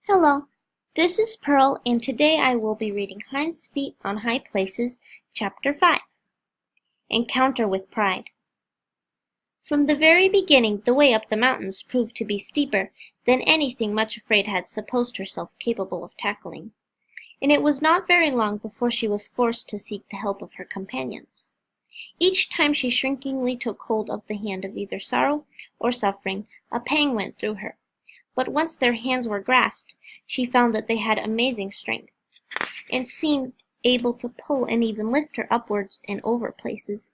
Hello, this is Pearl, and today I will be reading Hinds' Feet on High Places, Chapter 5, Encounter with Pride. From the very beginning, the way up the mountains proved to be steeper than anything Much Afraid had supposed herself capable of tackling, and it was not very long before she was forced to seek the help of her companions. Each time she shrinkingly took hold of the hand of either sorrow or suffering, a pang went through her. But once their hands were grasped, she found that they had amazing strength, and seemed able to pull and even lift her upwards and over places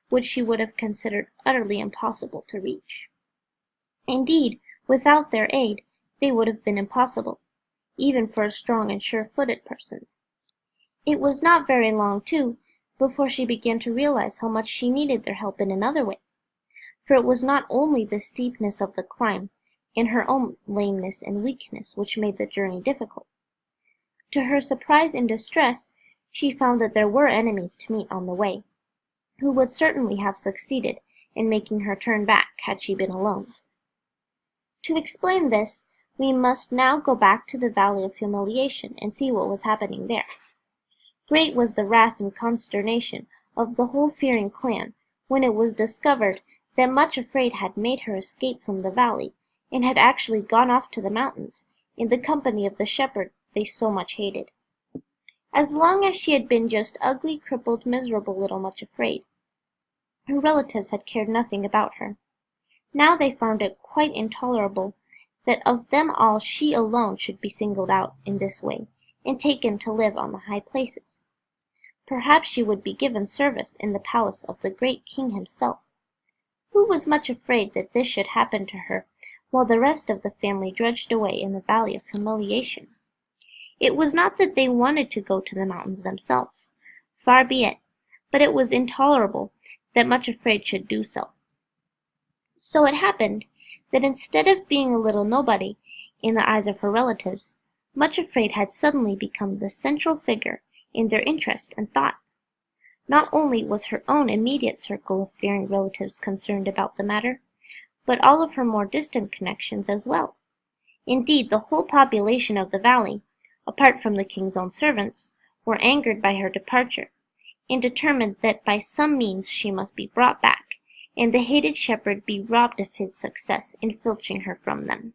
which she would have considered utterly impossible to reach. Indeed, without their aid, they would have been impossible, even for a strong and sure-footed person. It was not very long, too, before she began to realize how much she needed their help in another way, for it was not only the steepness of the climb, and her own lameness and weakness which made the journey difficult. To her surprise and distress, she found that there were enemies to meet on the way, who would certainly have succeeded in making her turn back had she been alone. To explain this, we must now go back to the Valley of Humiliation and see what was happening there. Great was the wrath and consternation of the whole fearing clan when it was discovered that Much Afraid had made her escape from the valley, and had actually gone off to the mountains, in the company of the shepherd they so much hated. As long as she had been just ugly, crippled, miserable little Much Afraid, her relatives had cared nothing about her. Now they found it quite intolerable that of them all she alone should be singled out in this way, and taken to live on the high places. Perhaps she would be given service in the palace of the great king himself. Who was much afraid that this should happen to her while the rest of the family drudged away in the Valley of Humiliation? It was not that they wanted to go to the mountains themselves, far be it, but it was intolerable that Much Afraid should do so. So it happened that instead of being a little nobody in the eyes of her relatives, Much Afraid had suddenly become the central figure in their interest and thought. Not only was her own immediate circle of fearing relatives concerned about the matter, but all of her more distant connections as well. Indeed, the whole population of the valley, apart from the king's own servants, were angered by her departure, and determined that by some means she must be brought back, and the hated shepherd be robbed of his success in filching her from them.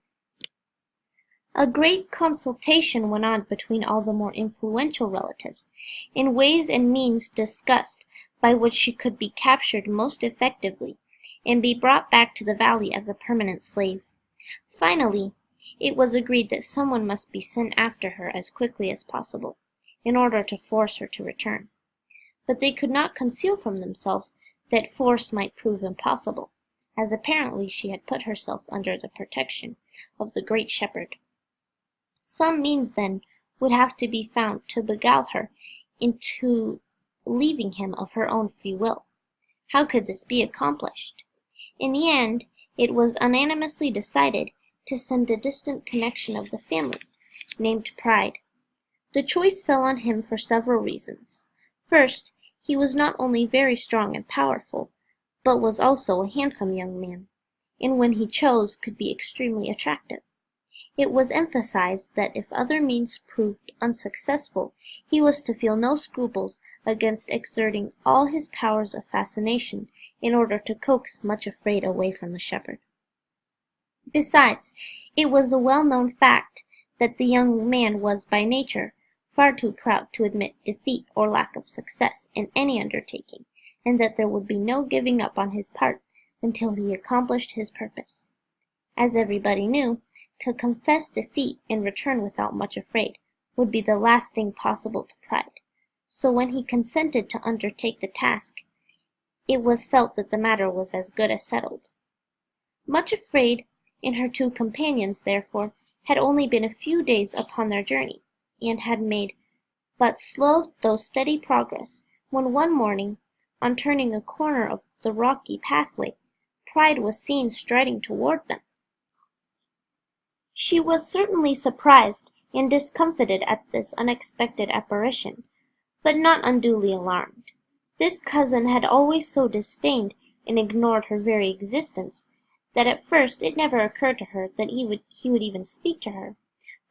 A great consultation went on between all the more influential relatives, and ways and means discussed by which she could be captured most effectively, and be brought back to the valley as a permanent slave. Finally, it was agreed that someone must be sent after her as quickly as possible, in order to force her to return. But they could not conceal from themselves that force might prove impossible, as apparently she had put herself under the protection of the great shepherd. Some means, then, would have to be found to beguile her into leaving him of her own free will. How could this be accomplished? In the end, it was unanimously decided to send a distant connection of the family, named Pride. The choice fell on him for several reasons. First, he was not only very strong and powerful, but was also a handsome young man, and when he chose could be extremely attractive. It was emphasized that if other means proved unsuccessful, he was to feel no scruples against exerting all his powers of fascination in order to coax Much Afraid away from the shepherd. Besides, it was a well-known fact that the young man was by nature far too proud to admit defeat or lack of success in any undertaking, and that there would be no giving up on his part until he accomplished his purpose. As everybody knew, to confess defeat and return without Much Afraid would be the last thing possible to Pride, so when he consented to undertake the task, it was felt that the matter was as good as settled. Much Afraid and her two companions, therefore, had only been a few days upon their journey, and had made but slow though steady progress, when one morning, on turning a corner of the rocky pathway, Pride was seen striding toward them. She was certainly surprised and discomfited at this unexpected apparition, but not unduly alarmed. This cousin had always so disdained and ignored her very existence, that at first it never occurred to her that he would even speak to her,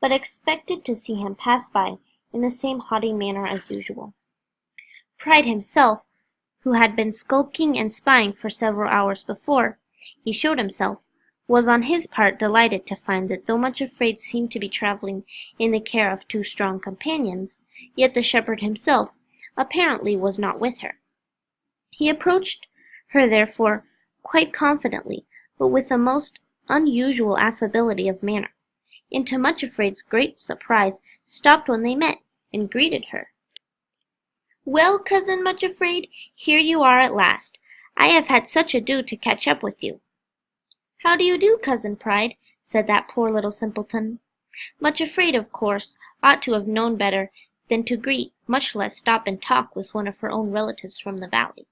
but expected to see him pass by in the same haughty manner as usual. Pride himself, who had been skulking and spying for several hours before he showed himself, was on his part delighted to find that though Much Afraid seemed to be traveling in the care of two strong companions, yet the shepherd himself apparently was not with her. He approached her therefore quite confidently, but with a most unusual affability of manner, and to Much Afraid's great surprise stopped when they met, and greeted her. "Well, cousin Much Afraid, here you are at last. I have had such ado to catch up with you." "How do you do, cousin Pride?" said that poor little simpleton. Much Afraid, of course, ought to have known better than to greet, much less stop and talk with one of her own relatives from the valley.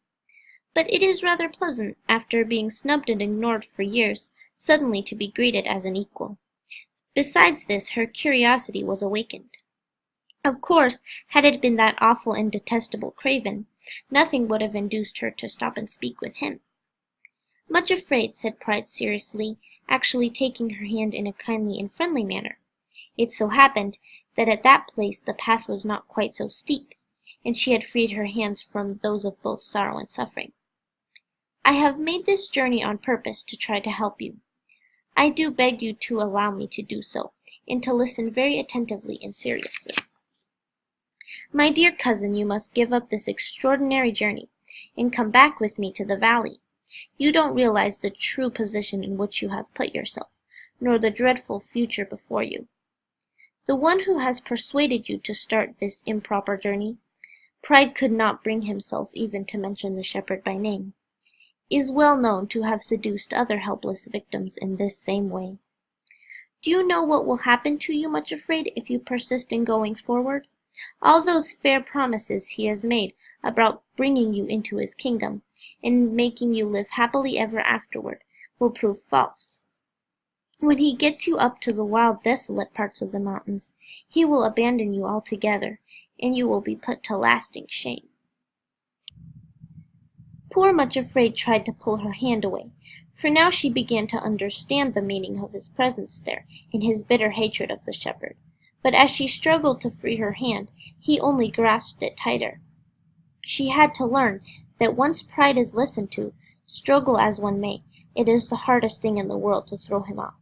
But it is rather pleasant, after being snubbed and ignored for years, suddenly to be greeted as an equal. Besides this, her curiosity was awakened. Of course, had it been that awful and detestable Craven, nothing would have induced her to stop and speak with him. "Much Afraid," said Pride seriously, actually taking her hand in a kindly and friendly manner. It so happened that at that place the path was not quite so steep, and she had freed her hands from those of both sorrow and suffering. "I have made this journey on purpose to try to help you. I do beg you to allow me to do so, and to listen very attentively and seriously. My dear cousin, you must give up this extraordinary journey, and come back with me to the valley. You don't realize the true position in which you have put yourself, nor the dreadful future before you. The one who has persuaded you to start this improper journey," Pride could not bring himself even to mention the shepherd by name, "is well known to have seduced other helpless victims in this same way. Do you know what will happen to you, Much Afraid, if you persist in going forward? All those fair promises he has made about bringing you into his kingdom, and making you live happily ever afterward, will prove false. When he gets you up to the wild, desolate parts of the mountains, he will abandon you altogether, and you will be put to lasting shame." Poor Much Afraid tried to pull her hand away, for now she began to understand the meaning of his presence there, and his bitter hatred of the shepherd. But as she struggled to free her hand, he only grasped it tighter. She had to learn that once Pride is listened to, struggle as one may, it is the hardest thing in the world to throw him off.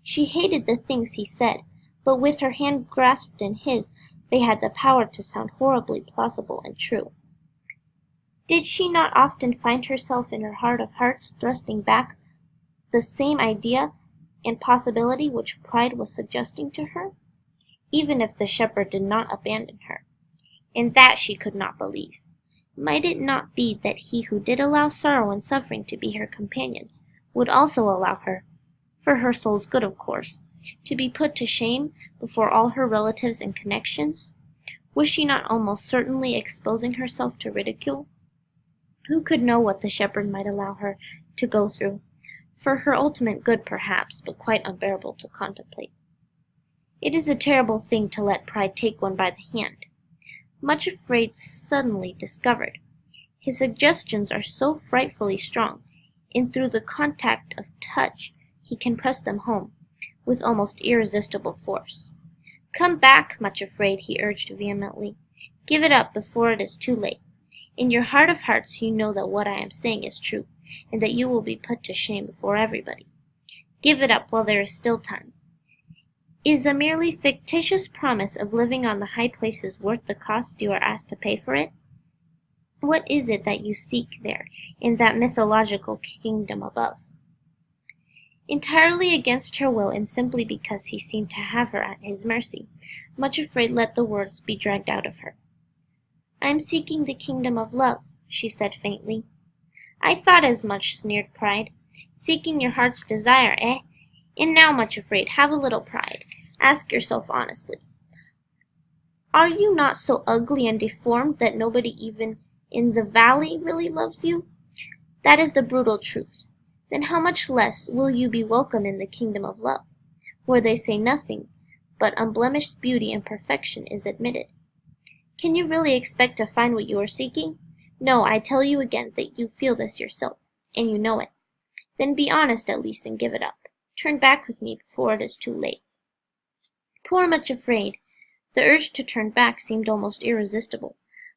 She hated the things he said, but with her hand grasped in his, they had the power to sound horribly plausible and true. Did she not often find herself in her heart of hearts thrusting back the same idea and possibility which Pride was suggesting to her? Even if the shepherd did not abandon her, and that she could not believe, might it not be that he who did allow sorrow and suffering to be her companions would also allow her, for her soul's good of course, to be put to shame before all her relatives and connections? Was she not almost certainly exposing herself to ridicule? Who could know what the shepherd might allow her to go through, for her ultimate good perhaps, but quite unbearable to contemplate. It is a terrible thing to let Pride take one by the hand. Much Afraid suddenly discovered. His suggestions are so frightfully strong, and through the contact of touch he can press them home with almost irresistible force. "Come back, Much Afraid," he urged vehemently. "Give it up before it is too late. In your heart of hearts you know that what I am saying is true, and that you will be put to shame before everybody. Give it up while there is still time. Is a merely fictitious promise of living on the high places worth the cost you are asked to pay for it? What is it that you seek there, in that mythological kingdom above?" Entirely against her will, and simply because he seemed to have her at his mercy, Much Afraid let the words be dragged out of her. "I am seeking the kingdom of love," she said faintly. "I thought as much," sneered Pride. "Seeking your heart's desire, eh? And now, Much Afraid, have a little pride. Ask yourself honestly, are you not so ugly and deformed that nobody even in the valley really loves you? That is the brutal truth. Then how much less will you be welcome in the kingdom of love, where they say nothing but unblemished beauty and perfection is admitted? Can you really expect to find what you are seeking? No, I tell you again that you feel this yourself, and you know it. Then be honest at least and give it up. Turn back with me before it is too late." Poor Much Afraid! The urge to turn back seemed almost irresistible,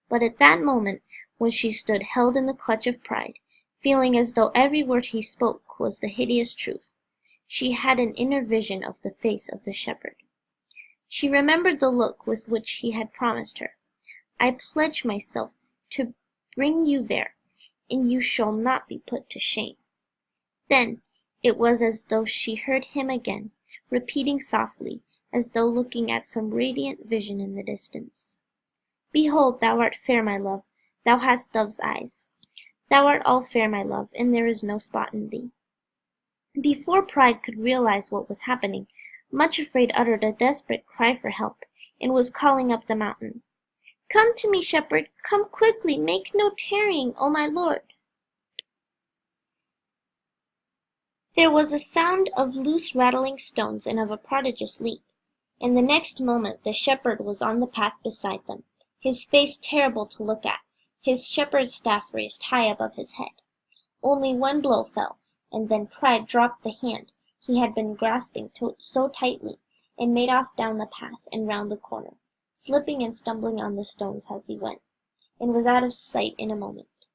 but at that moment, when she stood held in the clutch of Pride, feeling as though every word he spoke was the hideous truth, she had an inner vision of the face of the shepherd. She remembered the look with which he had promised her, "I pledge myself to bring you there, and you shall not be put to shame." Then it was as though she heard him again, repeating softly, as though looking at some radiant vision in the distance, "Behold, thou art fair, my love, thou hast dove's eyes. Thou art all fair, my love, and there is no spot in thee." Before Pride could realize what was happening, Much Afraid uttered a desperate cry for help, and was calling up the mountain, "Come to me, shepherd, come quickly, make no tarrying, O my lord." There was a sound of loose rattling stones and of a prodigious leap, and the next moment the shepherd was on the path beside them, his face terrible to look at, his shepherd's staff raised high above his head. Only one blow fell, and then Pride dropped the hand he had been grasping so tightly, and made off down the path and round the corner, slipping and stumbling on the stones as he went, and was out of sight in a moment.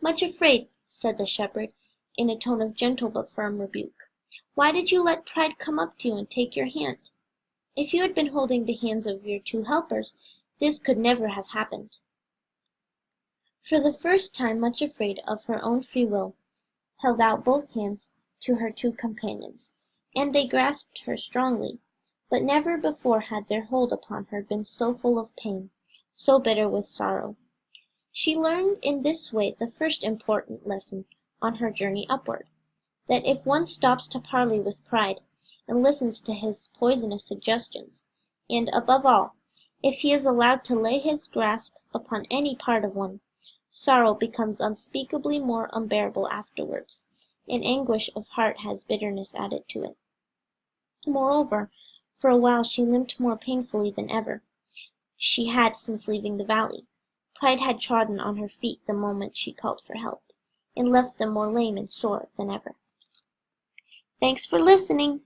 "Much Afraid," said the shepherd, in a tone of gentle but firm rebuke, "why did you let Pride come up to you and take your hand? If you had been holding the hands of your two helpers, this could never have happened." For the first time Much Afraid, of her own free will, held out both hands to her two companions, and they grasped her strongly, but never before had their hold upon her been so full of pain, so bitter with sorrow. She learned in this way the first important lesson on her journey upward, that if one stops to parley with Pride, and listens to his poisonous suggestions, and, above all, if he is allowed to lay his grasp upon any part of one, sorrow becomes unspeakably more unbearable afterwards, and anguish of heart has bitterness added to it. Moreover, for a while she limped more painfully than ever she had since leaving the valley. Pride had trodden on her feet the moment she called for help, and left them more lame and sore than ever. Thanks for listening.